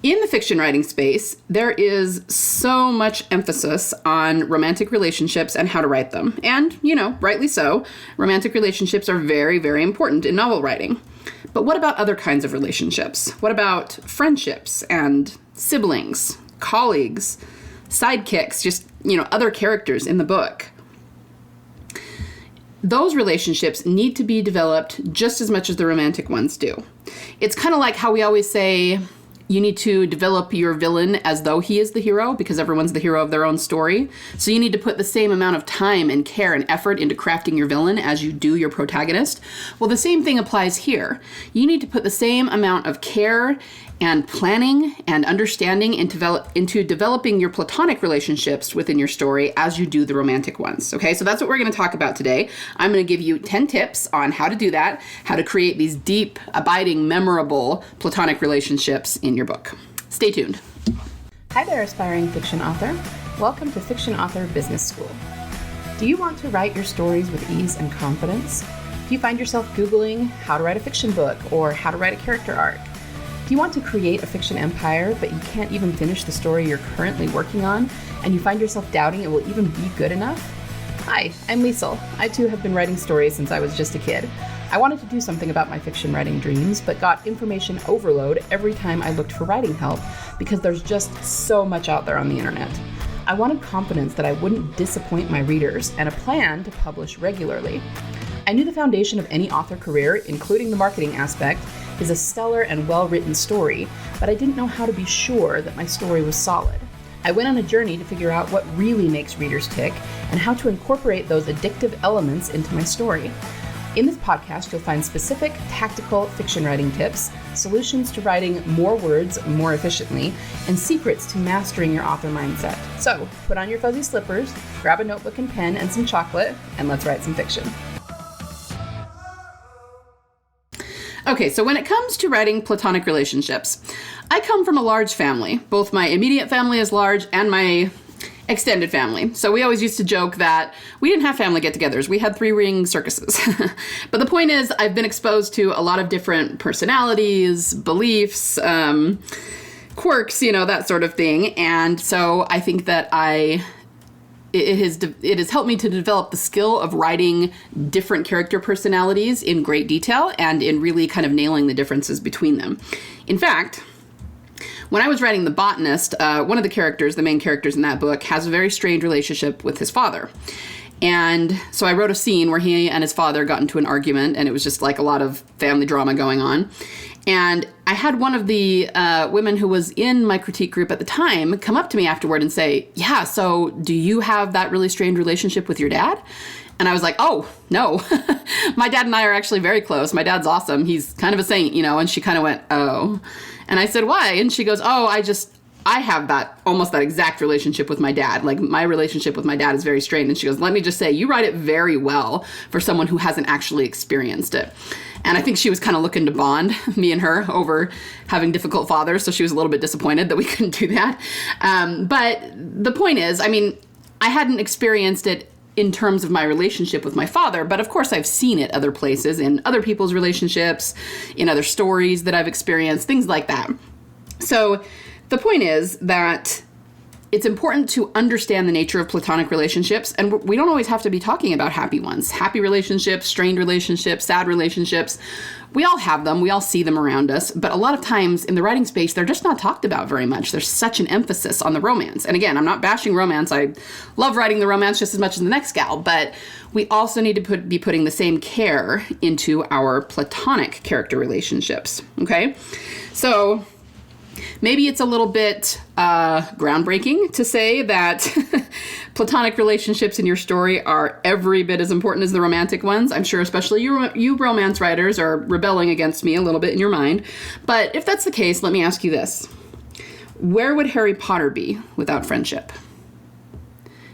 In the fiction writing space, there is so much emphasis on romantic relationships and how to write them. And, rightly so, romantic relationships are very, very important in novel writing. But what about other kinds of relationships? What about friendships and siblings, colleagues, sidekicks, just, other characters in the book? Those relationships need to be developed just as much as the romantic ones do. It's kind of like how we always say you need to develop your villain as though he is the hero, because everyone's the hero of their own story. So you need to put the same amount of time and care and effort into crafting your villain as you do your protagonist. Well, the same thing applies here. You need to put the same amount of care and planning and understanding into developing your platonic relationships within your story as you do the romantic ones. Okay, so that's what we're going to talk about today. I'm going to give you 10 tips on how to do that, how to create these deep, abiding, memorable platonic relationships in your book. Stay tuned. Hi there, aspiring fiction author. Welcome to Fiction Author Business School. Do you want to write your stories with ease and confidence? Do you find yourself Googling how to write a fiction book or how to write a character arc? Do you want to create a fiction empire, but you can't even finish the story you're currently working on, and you find yourself doubting it will even be good enough? Hi, I'm Liesl. I too have been writing stories since I was just a kid. I wanted to do something about my fiction writing dreams, but got information overload every time I looked for writing help, because there's just so much out there on the internet. I wanted confidence that I wouldn't disappoint my readers, and a plan to publish regularly. I knew the foundation of any author career, including the marketing aspect, is a stellar and well-written story, but I didn't know how to be sure that my story was solid. I went on a journey to figure out what really makes readers tick and how to incorporate those addictive elements into my story. In this podcast, you'll find specific tactical fiction writing tips, solutions to writing more words more efficiently, and secrets to mastering your author mindset. So put on your fuzzy slippers, grab a notebook and pen and some chocolate, and let's write some fiction. Okay, so when it comes to writing platonic relationships, I come from a large family. Both my immediate family is large and my extended family. So we always used to joke that we didn't have family get-togethers. We had three-ring circuses. But the point is, I've been exposed to a lot of different personalities, beliefs, quirks, that sort of thing. And so I think that it has helped me to develop the skill of writing different character personalities in great detail and in really kind of nailing the differences between them. In fact, when I was writing The Botanist, one of the main characters in that book, has a very strained relationship with his father. And so I wrote a scene where he and his father got into an argument, and it was just like a lot of family drama going on. And I had one of the women who was in my critique group at the time come up to me afterward and say, yeah, so do you have that really strained relationship with your dad? And I was like, oh, no. My dad and I are actually very close. My dad's awesome. He's kind of a saint, And she kind of went, oh. And I said, why? And she goes, oh, I have almost that exact relationship with my dad. Like, my relationship with my dad is very strained. And she goes, let me just say, you write it very well for someone who hasn't actually experienced it. And I think she was kind of looking to bond me and her over having difficult fathers. So she was a little bit disappointed that we couldn't do that. But the point is, I hadn't experienced it in terms of my relationship with my father, but of course I've seen it other places, in other people's relationships, in other stories that I've experienced, things like that. So the point is that it's important to understand the nature of platonic relationships, and we don't always have to be talking about happy ones. Happy relationships, strained relationships, sad relationships. We all have them. We all see them around us. But a lot of times in the writing space, they're just not talked about very much. There's such an emphasis on the romance. And again, I'm not bashing romance. I love writing the romance just as much as the next gal. But we also need to be putting the same care into our platonic character relationships. Okay? So maybe it's a little bit groundbreaking to say that platonic relationships in your story are every bit as important as the romantic ones. I'm sure especially you romance writers are rebelling against me a little bit in your mind. But if that's the case, let me ask you this. Where would Harry Potter be without friendship?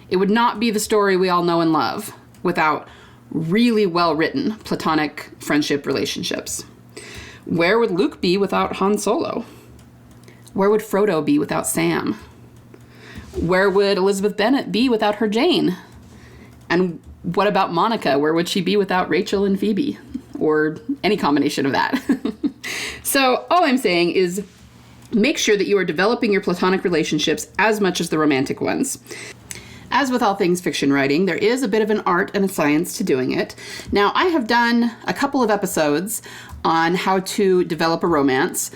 It would not be the story we all know and love without really well-written platonic friendship relationships. Where would Luke be without Han Solo? Where would Frodo be without Sam? Where would Elizabeth Bennet be without her Jane? And what about Monica? Where would she be without Rachel and Phoebe? Or any combination of that. So all I'm saying is make sure that you are developing your platonic relationships as much as the romantic ones. As with all things fiction writing, there is a bit of an art and a science to doing it. Now, I have done a couple of episodes on how to develop a romance.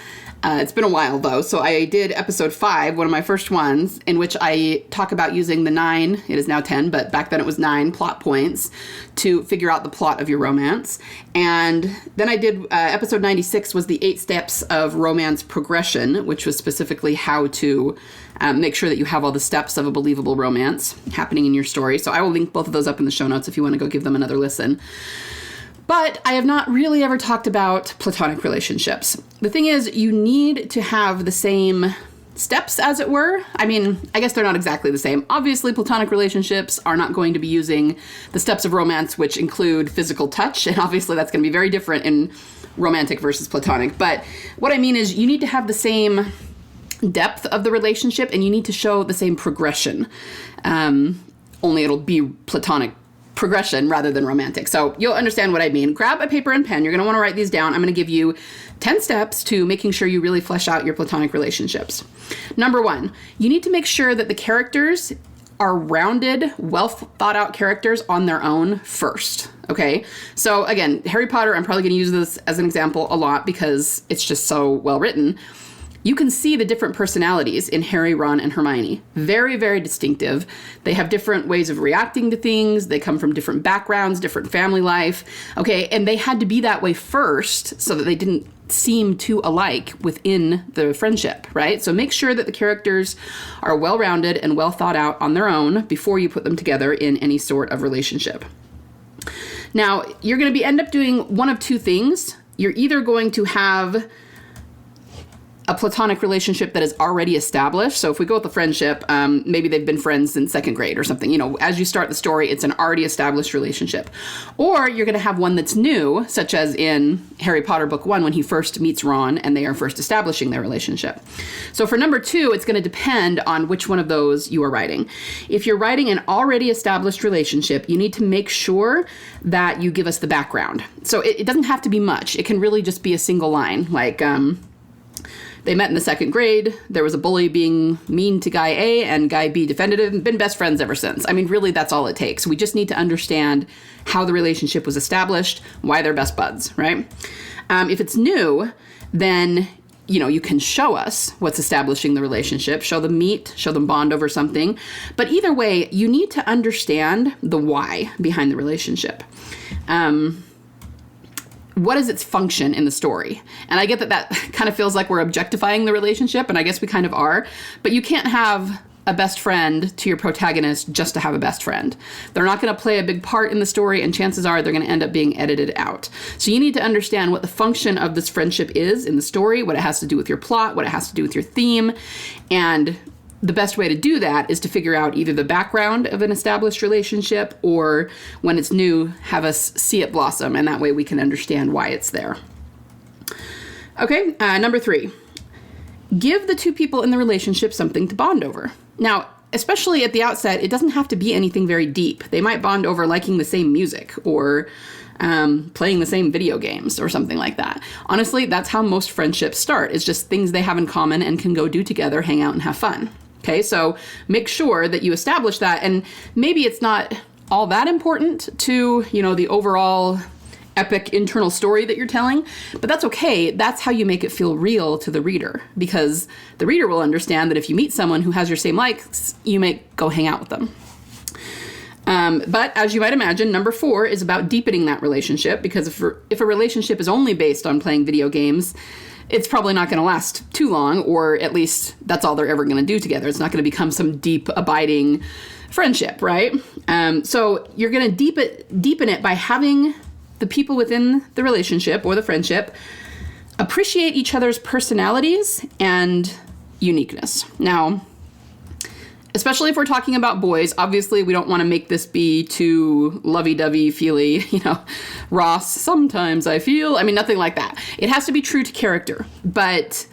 It's been a while, though, so I did episode 5, one of my first ones, in which I talk about using the 9, it is now 10, but back then it was 9 plot points to figure out the plot of your romance. And then I did, episode 96 was the 8 steps of romance progression, which was specifically how to make sure that you have all the steps of a believable romance happening in your story. So I will link both of those up in the show notes if you want to go give them another listen. But I have not really ever talked about platonic relationships. The thing is, you need to have the same steps, as it were. I mean, I guess they're not exactly the same. Obviously, platonic relationships are not going to be using the steps of romance, which include physical touch, and obviously that's going to be very different in romantic versus platonic. But what I mean is, you need to have the same depth of the relationship, and you need to show the same progression. Only it'll be platonic progression rather than romantic. So you'll understand what I mean. Grab a paper and pen. You're going to want to write these down. I'm going to give you 10 steps to making sure you really flesh out your platonic relationships. Number 1, you need to make sure that the characters are rounded, well thought out characters on their own first. Okay. So again, Harry Potter, I'm probably going to use this as an example a lot because it's just so well written. You can see the different personalities in Harry, Ron, and Hermione. Very, very distinctive. They have different ways of reacting to things. They come from different backgrounds, different family life. Okay, and they had to be that way first so that they didn't seem too alike within the friendship, right? So make sure that the characters are well-rounded and well thought out on their own before you put them together in any sort of relationship. Now, you're going to end up doing one of two things. You're either going to have a platonic relationship that is already established. So if we go with the friendship, maybe they've been friends since 2nd grade or something. You know, as you start the story, it's an already established relationship. Or you're going to have one that's new, such as in Harry Potter book 1 when he first meets Ron and they are first establishing their relationship. So for number 2, it's going to depend on which one of those you are writing. If you're writing an already established relationship, you need to make sure that you give us the background. So it doesn't have to be much. It can really just be a single line, like, they met in the 2nd grade. There was a bully being mean to guy A, and guy B defended him, been best friends ever since. I mean, really, that's all it takes. We just need to understand how the relationship was established, why they're best buds, right? If it's new, then, you know, you can show us what's establishing the relationship, show them meet, show them bond over something. But either way, you need to understand the why behind the relationship. What is its function in the story? And I get that kind of feels like we're objectifying the relationship, and I guess we kind of are, but you can't have a best friend to your protagonist just to have a best friend. They're not going to play a big part in the story, and chances are they're going to end up being edited out. So you need to understand what the function of this friendship is in the story, what it has to do with your plot, what it has to do with your theme, and the best way to do that is to figure out either the background of an established relationship or when it's new, have us see it blossom, and that way we can understand why it's there. Okay, number 3. Give the two people in the relationship something to bond over. Now, especially at the outset, it doesn't have to be anything very deep. They might bond over liking the same music or playing the same video games or something like that. Honestly, that's how most friendships start. It's just things they have in common and can go do together, hang out and have fun. Okay, so make sure that you establish that, and maybe it's not all that important to, you know, the overall epic internal story that you're telling, but that's okay. That's how you make it feel real to the reader, because the reader will understand that if you meet someone who has your same likes, you may go hang out with them. But as you might imagine, number 4 is about deepening that relationship, because if a relationship is only based on playing video games, it's probably not going to last too long, or at least that's all they're ever going to do together. It's not going to become some deep, abiding friendship, right? So you're going to deepen it by having the people within the relationship or the friendship appreciate each other's personalities and uniqueness. Now, especially if we're talking about boys, obviously we don't want to make this be too lovey-dovey, feely, you know, Ross, sometimes I feel, nothing like that. It has to be true to character, but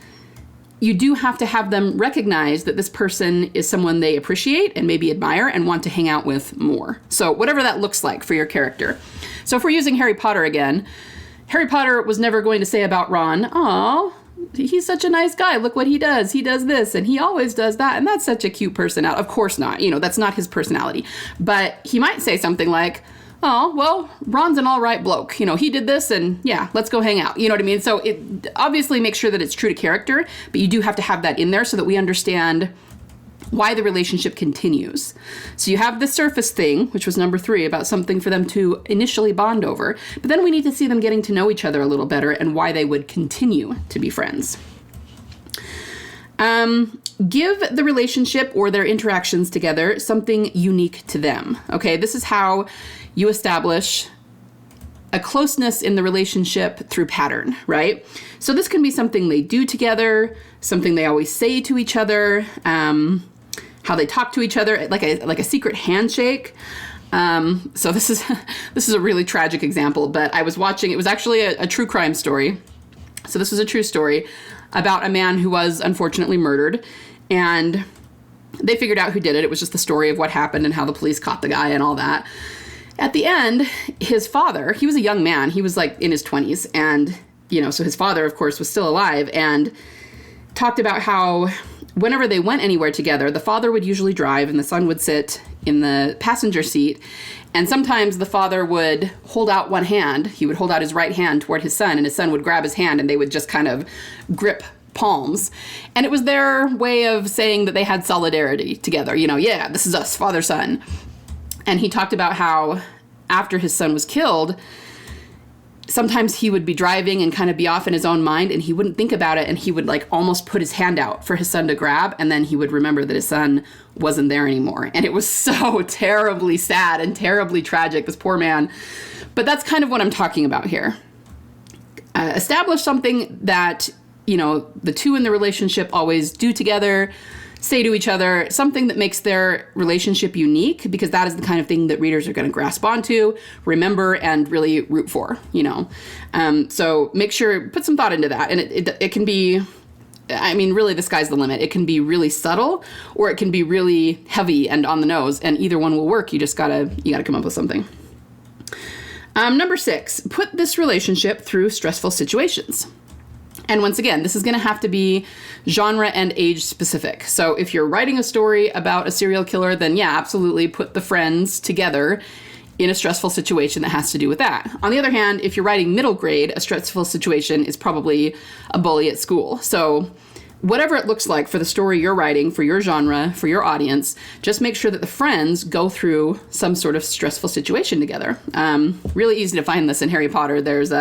you do have to have them recognize that this person is someone they appreciate and maybe admire and want to hang out with more. So whatever that looks like for your character. So if we're using Harry Potter again, Harry Potter was never going to say about Ron, "Aw, he's such a nice guy. Look what he does. He does this and he always does that. And that's such a cute personality. Of course not. That's not his personality. But he might say something like, oh, well, Ron's an all right bloke. He did this and yeah, let's go hang out. You know what I mean? So it obviously makes sure that it's true to character, but you do have to have that in there so that we understand why the relationship continues. So you have the surface thing, which was number 3, about something for them to initially bond over, but then we need to see them getting to know each other a little better and why they would continue to be friends. Give the relationship or their interactions together something unique to them. Okay, this is how you establish a closeness in the relationship through pattern, right? So this can be something they do together, something they always say to each other, how they talk to each other, like a secret handshake. So this is a really tragic example, but I was watching, it was actually a true crime story. So this was a true story about a man who was unfortunately murdered, and they figured out who did it. It was just the story of what happened and how the police caught the guy and all that. At the end, his father, he was a young man. He was like in his 20s, and so his father, of course, was still alive, and talked about how whenever they went anywhere together, the father would usually drive and the son would sit in the passenger seat. And sometimes the father would hold out one hand. He would hold out his right hand toward his son, and his son would grab his hand, and they would just kind of grip palms. And it was their way of saying that they had solidarity together. Yeah, this is us, father, son. And he talked about how after his son was killed, sometimes he would be driving and kind of be off in his own mind, and he wouldn't think about it, and he would like almost put his hand out for his son to grab, and then he would remember that his son wasn't there anymore. And it was so terribly sad and terribly tragic, this poor man. But that's kind of what I'm talking about here. Establish something that, the two in the relationship always do together, say to each other, something that makes their relationship unique, because that is the kind of thing that readers are going to grasp onto, remember, and really root for, So make sure, put some thought into that. And it can be, really the sky's the limit. It can be really subtle, or it can be really heavy and on the nose, and either one will work. You gotta come up with something. Number 6, put this relationship through stressful situations. And once again, this is going to have to be genre and age specific. So if you're writing a story about a serial killer, then yeah, absolutely put the friends together in a stressful situation that has to do with that. On the other hand, if you're writing middle grade, a stressful situation is probably a bully at school. So whatever it looks like for the story you're writing, for your genre, for your audience, just make sure that the friends go through some sort of stressful situation together. Really easy to find this in Harry Potter. There's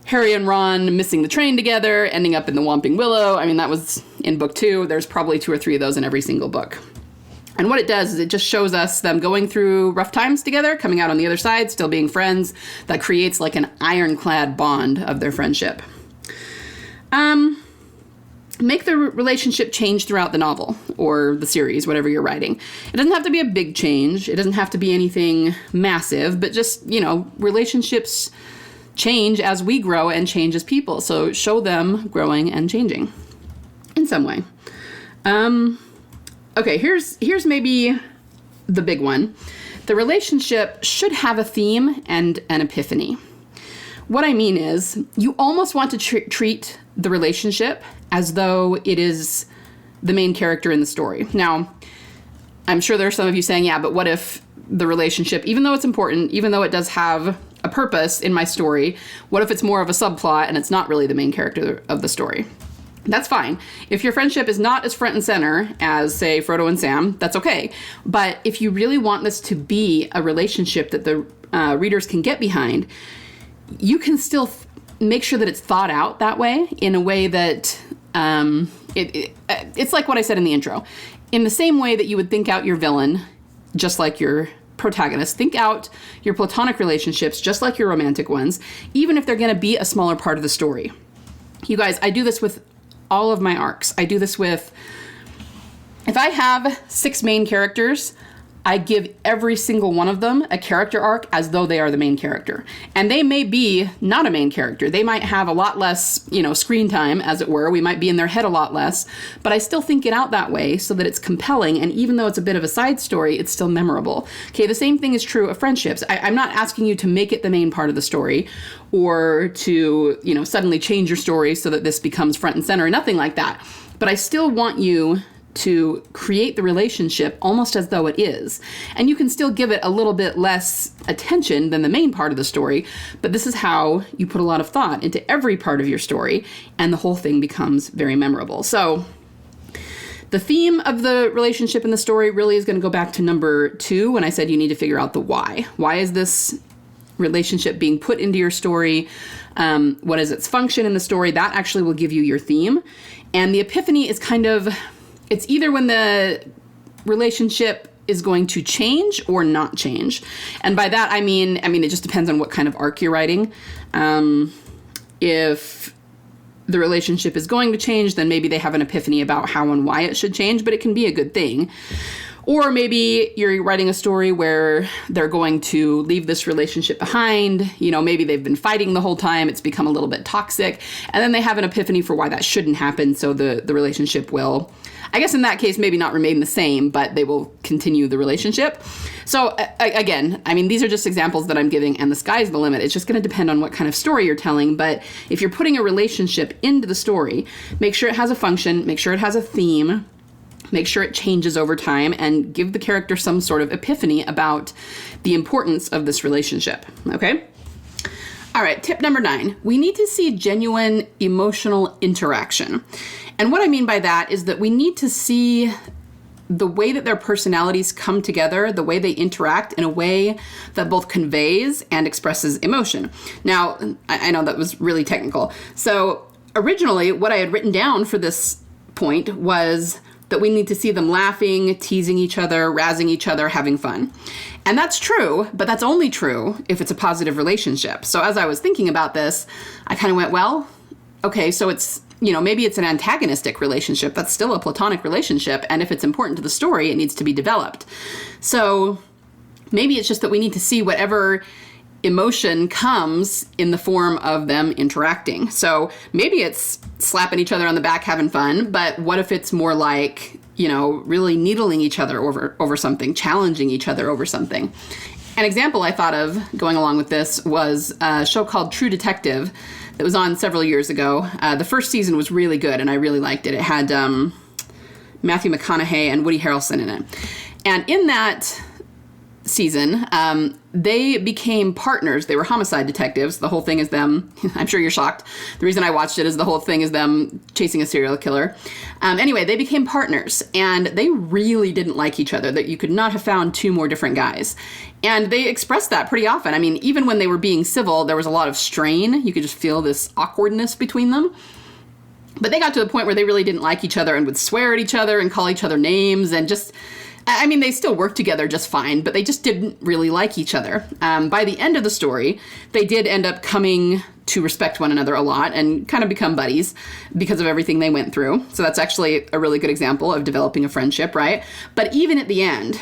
Harry and Ron missing the train together, ending up in the Whomping Willow. That was in book 2. There's probably 2 or 3 of those in every single book. And what it does is it just shows us them going through rough times together, coming out on the other side, still being friends. That creates like an ironclad bond of their friendship. Make the relationship change throughout the novel or the series, whatever you're writing. It doesn't have to be a big change. It doesn't have to be anything massive, but just, relationships change as we grow and change as people. So show them growing and changing in some way. Okay, here's maybe the big one. The relationship should have a theme and an epiphany. What I mean is, you almost want to treat the relationship as though it is the main character in the story. Now, I'm sure there are some of you saying, yeah, but what if the relationship, even though it's important, even though it does have a purpose in my story, what if it's more of a subplot and it's not really the main character of the story? That's fine. If your friendship is not as front and center as, say, Frodo and Sam, that's okay. But if you really want this to be a relationship that the readers can get behind, you can still make sure that it's thought out that way, in a way that it's like what I said in the intro. In the same way that you would think out your villain, just like your protagonist, think out your platonic relationships just like your romantic ones, even if they're going to be a smaller part of the story. You guys, I do this with all of my arcs. I do this with, if I have 6 main characters, I give every single one of them a character arc as though they are the main character. And they may be not a main character. They might have a lot less, screen time, as it were. We might be in their head a lot less, but I still think it out that way so that it's compelling. And even though it's a bit of a side story, it's still memorable. Okay, the same thing is true of friendships. I'm not asking you to make it the main part of the story or to, suddenly change your story so that this becomes front and center, nothing like that. But I still want you to create the relationship almost as though it is. And you can still give it a little bit less attention than the main part of the story, but this is how you put a lot of thought into every part of your story, and the whole thing becomes very memorable. So the theme of the relationship in the story really is going to go back to number 2 when I said you need to figure out the why. Why is this relationship being put into your story? What is its function in the story? That actually will give you your theme. And the epiphany is it's either when the relationship is going to change or not change. And by that, I mean, it just depends on what kind of arc you're writing. If the relationship is going to change, then maybe they have an epiphany about how and why it should change, but it can be a good thing. Or maybe you're writing a story where they're going to leave this relationship behind. Maybe they've been fighting the whole time. It's become a little bit toxic. And then they have an epiphany for why that shouldn't happen. So the relationship will, I guess in that case, maybe not remain the same, but they will continue the relationship. So again, these are just examples that I'm giving, and the sky's the limit. It's just going to depend on what kind of story you're telling. But if you're putting a relationship into the story, make sure it has a function, make sure it has a theme, make sure it changes over time, and give the character some sort of epiphany about the importance of this relationship. Okay? All right, tip number 9. We need to see genuine emotional interaction. And what I mean by that is that we need to see the way that their personalities come together, the way they interact in a way that both conveys and expresses emotion. Now, I know that was really technical. So originally, what I had written down for this point was that we need to see them laughing, teasing each other, razzing each other, having fun. And that's true, but that's only true if it's a positive relationship. So as I was thinking about this, I kind of went, well, okay, so it's, maybe it's an antagonistic relationship. That's still a platonic relationship. And if it's important to the story, it needs to be developed. So maybe it's just that we need to see whatever emotion comes in the form of them interacting. So maybe it's slapping each other on the back, having fun, but what if it's more like, really needling each other over something, challenging each other over something? An example I thought of going along with this was a show called True Detective that was on several years ago. The first season was really good, and I really liked it. It had Matthew McConaughey and Woody Harrelson in it. And in that season, they became partners. They were homicide detectives. The whole thing is them. I'm sure you're shocked. The reason I watched it is the whole thing is them chasing a serial killer. Anyway, they became partners, and they really didn't like each other. That you could not have found 2 more different guys. And they expressed that pretty often. Even when they were being civil, there was a lot of strain. You could just feel this awkwardness between them. But they got to the point where they really didn't like each other and would swear at each other and call each other names and just... they still worked together just fine, but they just didn't really like each other. By the end of the story, they did end up coming to respect one another a lot and kind of become buddies because of everything they went through. So that's actually a really good example of developing a friendship, right? But even at the end,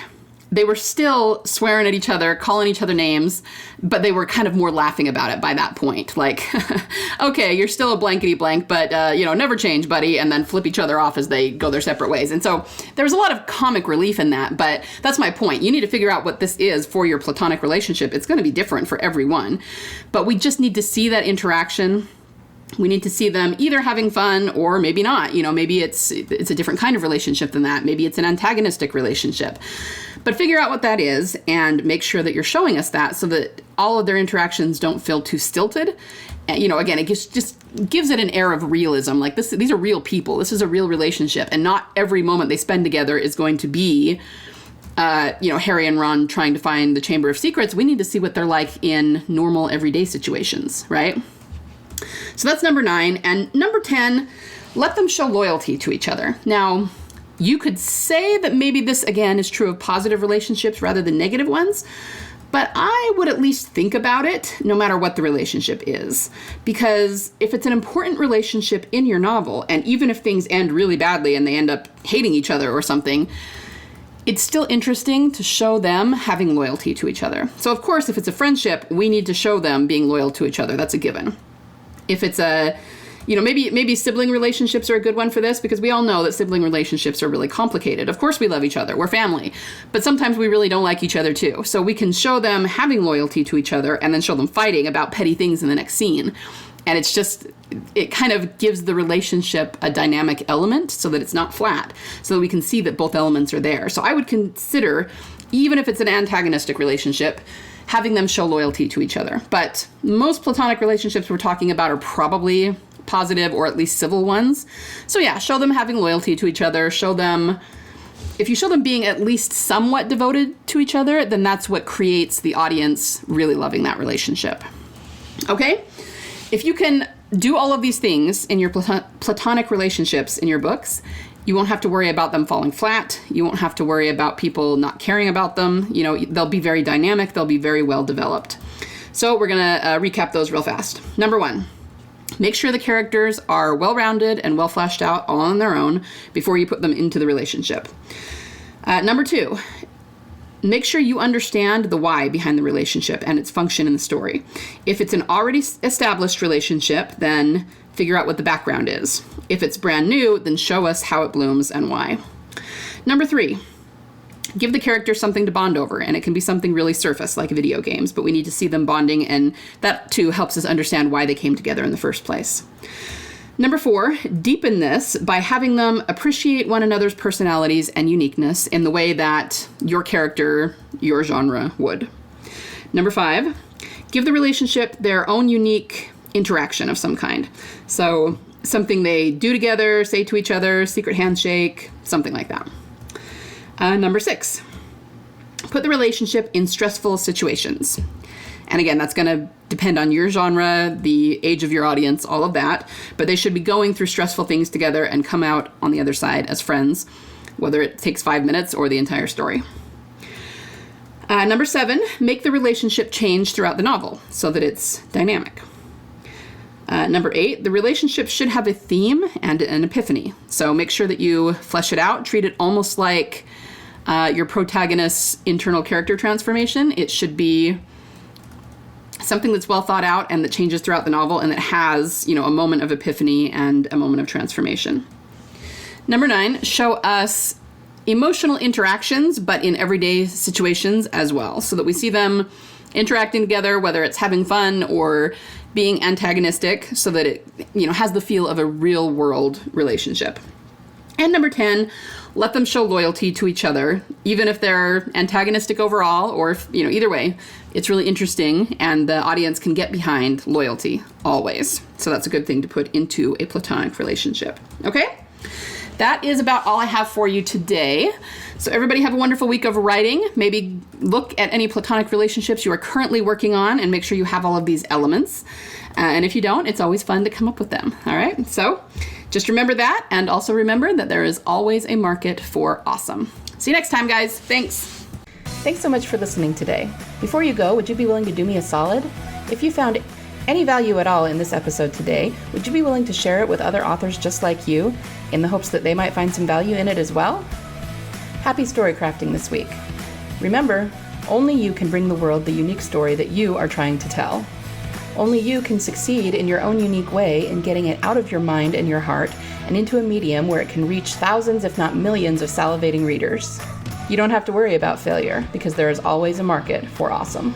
they were still swearing at each other, calling each other names, but they were kind of more laughing about it by that point. Like, okay, you're still a blankety blank, but, never change, buddy, and then flip each other off as they go their separate ways. And so there was a lot of comic relief in that, but that's my point. You need to figure out what this is for your platonic relationship. It's going to be different for everyone, but we just need to see that interaction. We need to see them either having fun or maybe not. Maybe it's a different kind of relationship than that. Maybe it's an antagonistic relationship. But figure out what that is and make sure that you're showing us that so that all of their interactions don't feel too stilted. And, again, it just gives it an air of realism. Like these are real people. This is a real relationship. And not every moment they spend together is going to be, Harry and Ron trying to find the Chamber of Secrets. We need to see what they're like in normal everyday situations, right? So that's number 9. And number 10, let them show loyalty to each other. Now, you could say that maybe this, again, is true of positive relationships rather than negative ones, but I would at least think about it no matter what the relationship is. Because if it's an important relationship in your novel, and even if things end really badly and they end up hating each other or something, it's still interesting to show them having loyalty to each other. So of course, if it's a friendship, we need to show them being loyal to each other. That's a given. If it's a, maybe sibling relationships are a good one for this, because we all know that sibling relationships are really complicated. Of course we love each other, we're family, but sometimes we really don't like each other too. So we can show them having loyalty to each other and then show them fighting about petty things in the next scene. And it kind of gives the relationship a dynamic element so that it's not flat, so that we can see that both elements are there. So I would consider, even if it's an antagonistic relationship, having them show loyalty to each other. But most platonic relationships we're talking about are probably positive or at least civil ones. So yeah, show them having loyalty to each other. If you show them being at least somewhat devoted to each other, then that's what creates the audience really loving that relationship. Okay? If you can do all of these things in your platonic relationships in your books, you won't have to worry about them falling flat. You won't have to worry about people not caring about them. They'll be very dynamic. They'll be very well developed. So we're going to recap those real fast. Number 1, make sure the characters are well-rounded and well fleshed out all on their own before you put them into the relationship. Number 2, make sure you understand the why behind the relationship and its function in the story. If it's an already established relationship, then figure out what the background is. If it's brand new, then show us how it blooms and why. Number 3, give the characters something to bond over, and it can be something really surface like video games, but we need to see them bonding, and that too helps us understand why they came together in the first place. Number 4, deepen this by having them appreciate one another's personalities and uniqueness in the way that your character, your genre would. Number 5, give the relationship their own unique interaction of some kind. So something they do together, say to each other, secret handshake, something like that. Number 6, put the relationship in stressful situations. And again, that's going to depend on your genre, the age of your audience, all of that. But they should be going through stressful things together and come out on the other side as friends, whether it takes 5 minutes or the entire story. Number 7, make the relationship change throughout the novel so that it's dynamic. Number 8, the relationship should have a theme and an epiphany. So make sure that you flesh it out. Treat it almost like your protagonist's internal character transformation. It should be something that's well thought out and that changes throughout the novel and that has, a moment of epiphany and a moment of transformation. Number 9, show us emotional interactions, but in everyday situations as well, so that we see them interacting together, whether it's having fun or being antagonistic, so that it, has the feel of a real world relationship. And number 10, let them show loyalty to each other, even if they're antagonistic overall, or if, either way, it's really interesting and the audience can get behind loyalty always. So that's a good thing to put into a platonic relationship. Okay? That is about all I have for you today. So everybody have a wonderful week of writing. Maybe look at any platonic relationships you are currently working on and make sure you have all of these elements. And if you don't, it's always fun to come up with them. All right? So just remember that, and also remember that there is always a market for awesome. See you next time, guys. Thanks. Thanks so much for listening today. Before you go, would you be willing to do me a solid? If you found any value at all in this episode today, would you be willing to share it with other authors just like you in the hopes that they might find some value in it as well? Happy story crafting this week. Remember, only you can bring the world the unique story that you are trying to tell. Only you can succeed in your own unique way in getting it out of your mind and your heart and into a medium where it can reach thousands, if not millions, of salivating readers. You don't have to worry about failure because there is always a market for awesome.